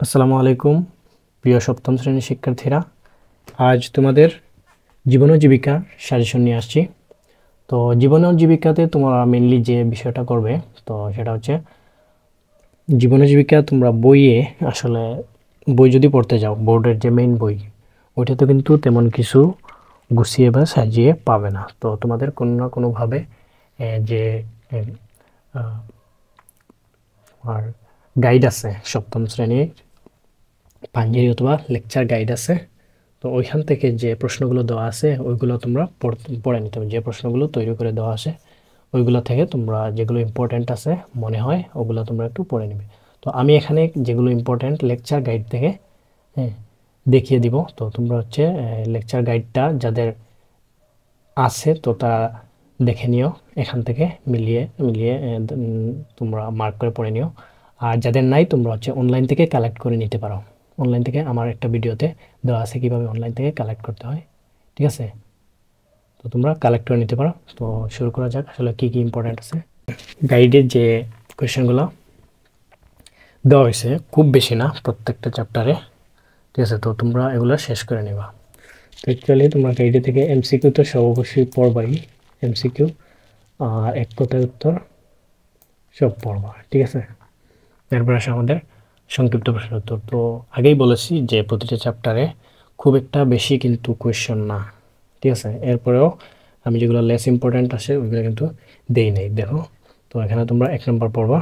আসসালামু আলাইকুম প্রিয় সপ্তম শ্রেণীর শিক্ষার্থীরা। আজ তোমাদের জীবন ও জীবিকা সাজেশন নিয়ে আসছি। তো জীবন ও জীবিকাতে তোমরা মেনলি যে বিষয়টা করবে, তো সেটা হচ্ছে জীবন ও জীবিকা তোমরা বইয়ে আসলে বই যদি পড়তে যাও, বোর্ডের যে মেইন বই, ওইটাতে কিন্তু তেমন কিছু গুছিয়ে বা সাজিয়ে পাবে না। তো তোমাদের কোনো না কোনোভাবে যে আর গাইড আছে, সপ্তম শ্রেণীর পাঞ্জেরি অথবা লেকচার গাইড আছে, তো ওইখান থেকে যে প্রশ্নগুলো দেওয়া আছে ওইগুলো তোমরা পড়ে নিতে হবে। যে প্রশ্নগুলো তৈরি করে দেওয়া আছে ওইগুলো থেকে তোমরা যেগুলো ইম্পর্ট্যান্ট আছে মনে হয় ওগুলো তোমরা একটু পড়ে নেবে। তো আমি এখানে যেগুলো ইম্পর্ট্যান্ট লেকচার গাইড থেকে হ্যাঁ দেখিয়ে দিব। তো তোমরা হচ্ছে লেকচার গাইডটা যাদের আছে তো তা দেখে নিও, এখান থেকে মিলিয়ে মিলিয়ে তোমরা মার্ক করে পড়ে নিও। আর যাদের নাই তোমরা হচ্ছে অনলাইন থেকে কালেক্ট করে নিতে পারো। অনলাইন থেকে আমার একটা ভিডিওতে দেওয়া আছে কীভাবে অনলাইন থেকে কালেক্ট করতে হয়, ঠিক আছে? তো তোমরা কালেক্ট করে নিতে পারো। তো শুরু করা যাক, আসলে কী কী ইম্পর্ট্যান্ট আছে। গাইডের যে কোয়েশ্চেনগুলো দেওয়া হয়েছে খুব বেশি না প্রত্যেকটা চ্যাপ্টারে, ঠিক আছে? তো তোমরা এগুলো শেষ করে নেবা। তো অ্যাকচুয়ালি তোমরা গাইডে থেকে এমসিকিউ তো সব অবশ্যই পড়বাই, এমসিকিউ আর এক কথায় উত্তর সব পড়বা, ঠিক আছে? এরপর আসে আমাদের সংক্ষিপ্ত প্রশ্ন উত্তর। তো আগেই বলেছি যে প্রতিটা চ্যাপ্টারে খুব একটা বেশি কিন্তু কোয়েশ্চন না, ঠিক আছে? এরপরেও আমি যেগুলো লেস ইম্পর্ট্যান্ট আছে ওইগুলো কিন্তু দেই নাই, দেখো। তো এখানে তোমরা 1 নম্বর পড়বা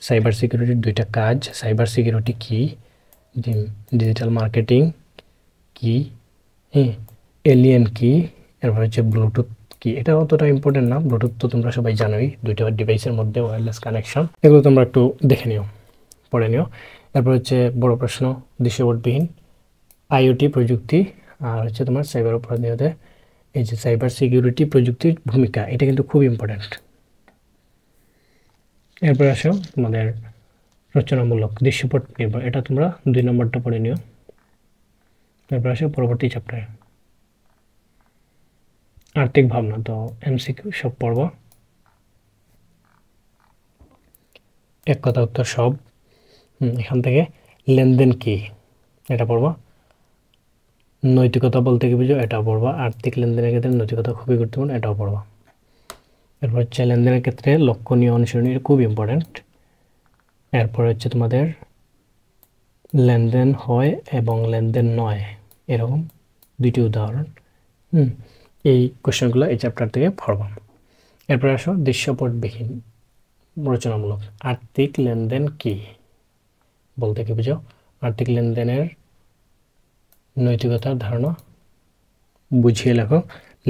সাইবার সিকিউরিটির 2টা কাজ। সাইবার সিকিউরিটি কী, ডিজিটাল মার্কেটিং কী, হ্যাঁ, এলিয়েন কী, এরপর হচ্ছে ব্লুটুথ কি। এটা অতটা ইম্পর্টেন্ট না, ব্লুটুথ তো তোমরা সবাই জানোই, 2টা ডিভাইসের মধ্যে ওয়্যারলেস কানেকশন। এগুলো তোমরা একটু দেখে নিও, পড়ে নিও। এরপর হচ্ছে বড় প্রশ্ন দৃশ্যপটবিহীন আইওটি প্রযুক্তি আর হচ্ছে তোমার সাইবার অপরাধীতে এই যে সাইবার সিকিউরিটি প্রযুক্তির ভূমিকা, এটা কিন্তু খুব ইম্পর্ট্যান্ট। এরপর আসো তোমাদের রচনামূলক দৃশ্যপট নির্ভর, এটা তোমরা 2 নম্বরটা পড়ে নিও। এরপর আসো পরবর্তী চ্যাপ্টারে আর্থিক ভাবনা, তো এমসিকিউ সব পড়ব, এক কথা উত্তর সব। এখান থেকে লেনদেন কি এটা পড়বা, নৈতিকতা বলতে কি বুঝো এটাও পড়বা, আর্থিক লেনদেনের ক্ষেত্রে নৈতিকতা খুবই গুরুত্বপূর্ণ, এটাও পড়বা। এরপর হচ্ছে লেনদেনের ক্ষেত্রে লক্ষণীয় অনুসরণীয় খুব ইম্পর্ট্যান্ট। এরপর হচ্ছে তোমাদের লেনদেন হয় এবং লেনদেন নয়, এরকম 2টি উদাহরণ। এই কোশ্চেনগুলো এই চ্যাপ্টার থেকে পড়বা। এরপর আসো দৃশ্যপটবিহীন রচনামূলক আর্থিক লেনদেন কি বলতে কি বুঝো, আর্থিক লেনদেনের নৈতিকতার ধারণা বুঝিয়ে লেখো,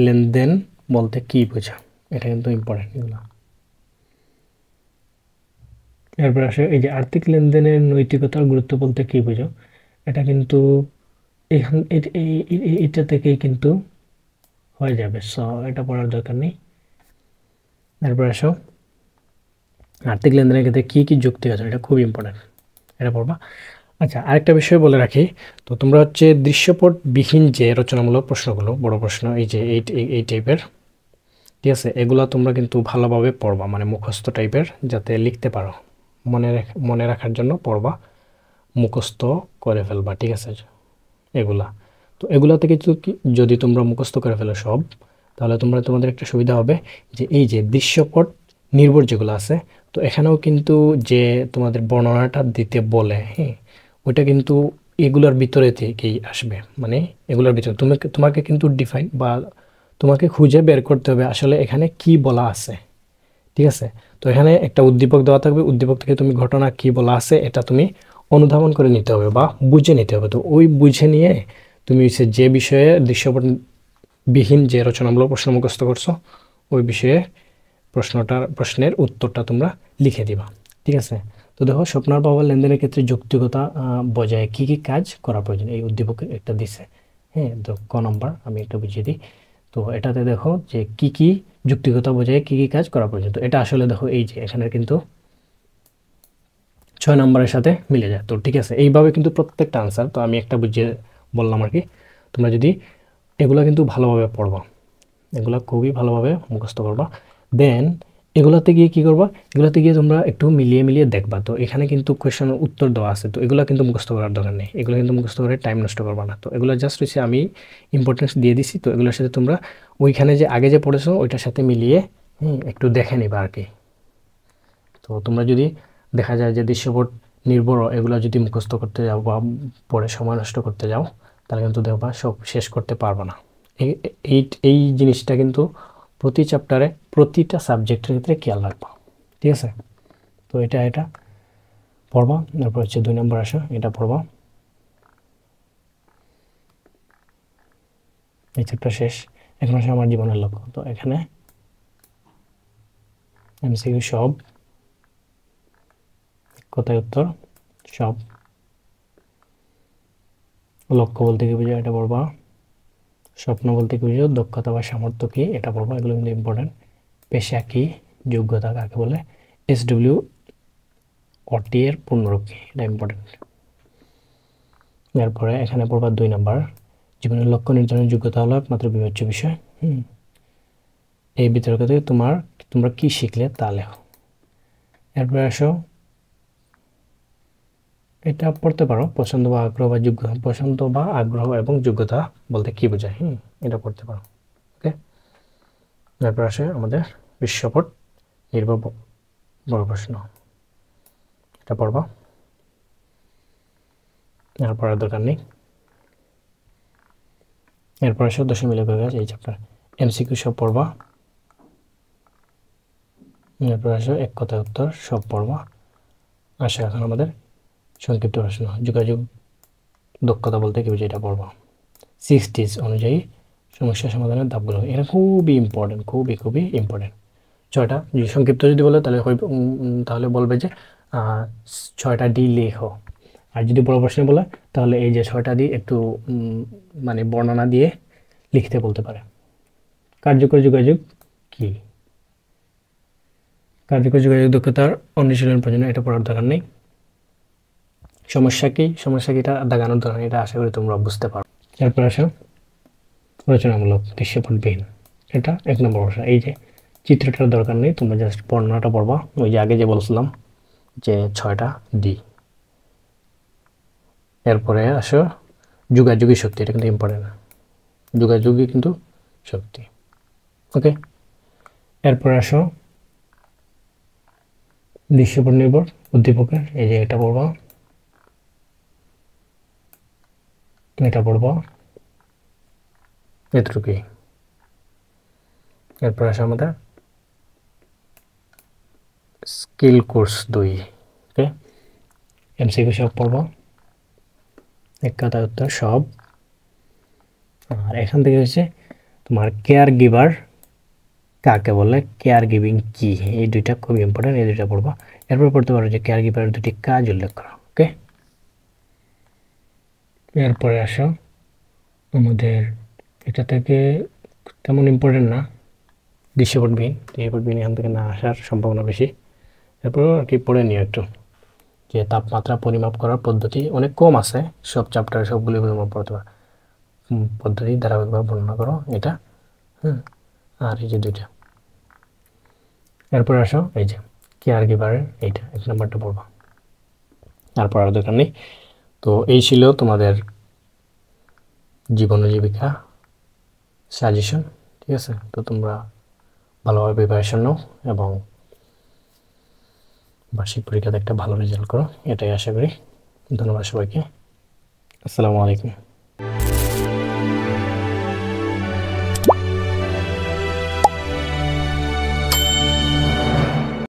লেনদেন বলতে কি বোঝা, এটা কিন্তু ইম্পর্টেন্ট এগুলো। এরপর আসে এই যে আর্থিক লেনদেনের নৈতিকতার গুরুত্ব বলতে কি বোঝো, এটা কিন্তু এখান এটা থেকেই কিন্তু হয়ে যাবে, সো এটা পড়ার দরকার নেই। এরপর আসো আর্থিক লেনদেনের ক্ষেত্রে কি কি যুক্তি আছে, এটা খুব ইম্পর্টেন্ট, এটা পড়বা। আচ্ছা, আরেকটা বিষয় বলে রাখি, তো তোমরা হচ্ছে দৃশ্যপটবিহীন যে রচনামূলক প্রশ্নগুলো, বড় প্রশ্ন এই যে এই টাইপের, ঠিক আছে, এগুলো তোমরা কিন্তু ভালোভাবে পড়বা, মানে মুখস্থ টাইপের, যাতে লিখতে পারো, মনে রাখার জন্য পড়বা, মুখস্থ করে ফেলবা, ঠিক আছে? এগুলা তো এগুলা থেকে যদি তোমরা মুখস্থ করে ফেলো সব, তাহলে তোমাদের একটা সুবিধা হবে যে এই যে দৃশ্যপট নির্ভর যেগুলো আছে, তো এখানেও কিন্তু যে তোমাদের বর্ণনাটা দিতে বলে, হ্যাঁ, ওইটা কিন্তু এগুলোর ভিতরে থেকেই আসবে, মানে এগুলোর ভিতরে তোমাকে কিন্তু ডিফাইন বা তোমাকে খুঁজে বের করতে হবে আসলে এখানে কি বলা আছে, ঠিক আছে? তো এখানে একটা উদ্দীপক দেওয়া থাকবে, উদ্দীপক থেকে তুমি ঘটনা কি বলা আছে এটা তুমি অনুধাবন করে নিতে হবে বা বুঝে নিতে হবে। তো ওই বুঝে নিয়ে তুমি যে বিষয়ে দৃশ্যপটবিহীন যে রচনামূলক প্রশ্ন মুখস্থ করছো ওই বিষয়ে প্রশ্নের উত্তরটা তোমরা লিখে দিবা, ঠিক আছে? তো দেখো, স্বপ্নার বাবা লেনদেনের ক্ষেত্রে যৌক্তিকতা বজায় কি কি কাজ করা প্রয়োজন, এই উদ্দীপকে একটা দিছে, হ্যাঁ। তো ক নম্বর আমি একটা বুঝিয়ে দিই। তো এটাতে দেখো যে কি কি যৌক্তিকতা বজায় কি কি কাজ করা প্রয়োজন, তো এটা আসলে দেখো এই যে এখানে কিন্তু 6 নম্বরের সাথে মিলে যায়। তো ঠিক আছে, এইভাবে কিন্তু প্রত্যেকটা আনসার, তো আমি একটা বুঝিয়ে বললাম আর কি। তোমরা যদি এগুলো কিন্তু ভালোভাবে পড়বা, এগুলো খুবই ভালোভাবে মুখস্থ করবা, দেন এগুলাতে গিয়ে কি করবা, এগুলাতে গিয়ে তোমরা একটু মিলিয়ে মিলিয়ে দেখবা। তো এখানে কিন্তু কোয়েশ্চেনের উত্তর দেওয়া আছে, তো এগুলো কিন্তু মুখস্থ করার দরকার নেই, এগুলো কিন্তু মুখস্থ করে টাইম নষ্ট করবা না। তো এগুলো জাস্ট হচ্ছে আমি ইম্পর্টেন্স দিয়ে দিছি। তো এগুলোর সাথে তোমরা ওইখানে যে আগে যে পড়েছো ওইটার সাথে মিলিয়ে একটু দেখে নিবা আর কি। তো তোমরা যদি দেখা যায় যে দৃশ্যপট নির্ভর এগুলো যদি মুখস্থ করতে যাও বা পড়ে সময় নষ্ট করতে যাও, তাহলে কিন্তু দেখবা সব শেষ করতে পারবে না। এই এই জিনিসটা কিন্তু প্রতি চ্যাপ্টারে প্রতিটা সাবজেক্টের ক্ষেত্রে খেয়াল রাখবা, ঠিক আছে? তো এটা পড়বা। তারপর হচ্ছে 2 নম্বর আসা, এটা পড়বা। এই চ্যাপ্টার শেষ। এখন আসে আমার জীবনের লক্ষ্য। তো এখানে এমসিকিউ সব, কথায় উত্তর সব। লক্ষ্য বলতে কি বুঝো, এটা পড়বা। স্বপ্ন বলতে কি বুঝো, দক্ষতা বা সামর্থ্য কি, এটা পড়বা। এগুলো কিন্তু ইম্পর্টেন্ট। পেশা কি, যোগ্যতা কাকে বলে, SW OT এর পূর্ণরূপ কি, এটা ইম্পর্টেন্ট। এরপরে এখানে পড়বা 2 নাম্বার, জীবনের লক্ষ্য নির্ধারণের যোগ্যতা হলো একমাত্র বিবেচ্য বিষয়। এই বিতর্ক থেকে তোমরা কি শিখলে তা লেখো। এরপরে আসো, এটা পড়তে পারো, পছন্দ বা আগ্রহ বা যোগ্যতা, পছন্দ বা আগ্রহ এবং যোগ্যতা বলতে কি বোঝায়, এটা পড়তে পারো। ওকে, এরপর আসে আমাদের বিশ্বপট নির্ভর বড় প্রশ্ন, এটা পড়বা। আর পড়ার দরকার নেই। এরপর আসো দশমিক লেখক কাজ, এই চ্যাপ্টার MCQ সব পড়বা। এরপর আসো এক কথায় উত্তর সব পড়বা। আসো এখন আমাদের সংক্ষিপ্ত প্রশ্ন, যোগাযোগ দক্ষতা বলতে কি বুঝে, এটা পড়বা। 6 অনুযায়ী সমস্যা সমাধানের ধাপগুলো, এটা খুবই ইম্পর্টেন্ট, খুবই খুবই ইম্পর্টেন্ট। 6টা যদি সংক্ষিপ্ত যদি বলে তাহলে তাহলে বলবে যে 6টা D লেখো। আর যদি বড় প্রশ্নে বলে তাহলে এই যে 6টা দিয়ে একটু মানে বর্ণনা দিয়ে লিখতে বলতে পারে। কার্যকর যোগাযোগ কি, কার্যকর যোগাযোগ দক্ষতার অনুশীলন প্রয়োজন, এটা পড়ার দরকার নেই। সমস্যা কি, সমস্যা কিটা দাগানোর দরকার, এটা আশা করি তোমরা বুঝতে পারো। এরপর আসো রচনামূলক দৃশ্যপটবিহীন, এটা 1 নম্বর প্রশ্ন। এই যে চিত্রটার দরকার নেই, তোমরা জাস্ট বর্ণনাটা পড়বা। ওই যে আগে যে বলছিলাম যে 6টা D। এরপরে আসো যোগাযোগী শক্তি, এটা কিন্তু ইম্পর্টেন্ট, যোগাযোগী কিন্তু শক্তি। ওকে, এরপর আসো দৃশ্যপট নির্ভর উদ্দীপকের, এই যে এটা পড়বা, এটা পড়বা, এতটুকুই। এরপর আসো আমাদের স্কিল কোর্স 2। ওকে, MCQ সব পড়বা, এক কথায় উত্তর সব। আর এখান থেকে হচ্ছে তোমার কেয়ার গিভার কাকে বলে, কেয়ার গিভিং কি, এই দুইটা খুব ইম্পর্টেন্ট, এই দুইটা পড়বা। এরপর পড়তে পারো যে কেয়ার গিভারের 2টি কাজ উল্লেখ করো। ওকে, এরপরে আসো আমাদের এটা থেকে তেমন ইম্পর্টেন্ট না, দৃশ্যপটবিহীন এখান থেকে না আসার সম্ভাবনা বেশি। এরপর আর কি পড়ে নিও একটু, যে তাপমাত্রা পরিমাপ করার পদ্ধতি অনেক কম আছে, সব চ্যাপ্টারে সবগুলি পড়তে পারো। পদ্ধতি ধারাবাহিকভাবে বর্ণনা করো, এটা। আর এই যে 2টা। এরপর আসো এই যে কেয়ার গিভারের, এইটা 1 নম্বরটা পড়বা। আর পড়ার দরকার নেই। তো এই ছিল তোমাদের জীবন ও জীবিকা সাজেশন, ঠিক আছে? তো তোমরা ভালোভাবে প্রিপারেশন নাও এবং বার্ষিক পরীক্ষাতে একটা ভালো রেজাল্ট করো, এটাই আশা করি। ধন্যবাদ সবাইকে, আসসালামু আলাইকুম।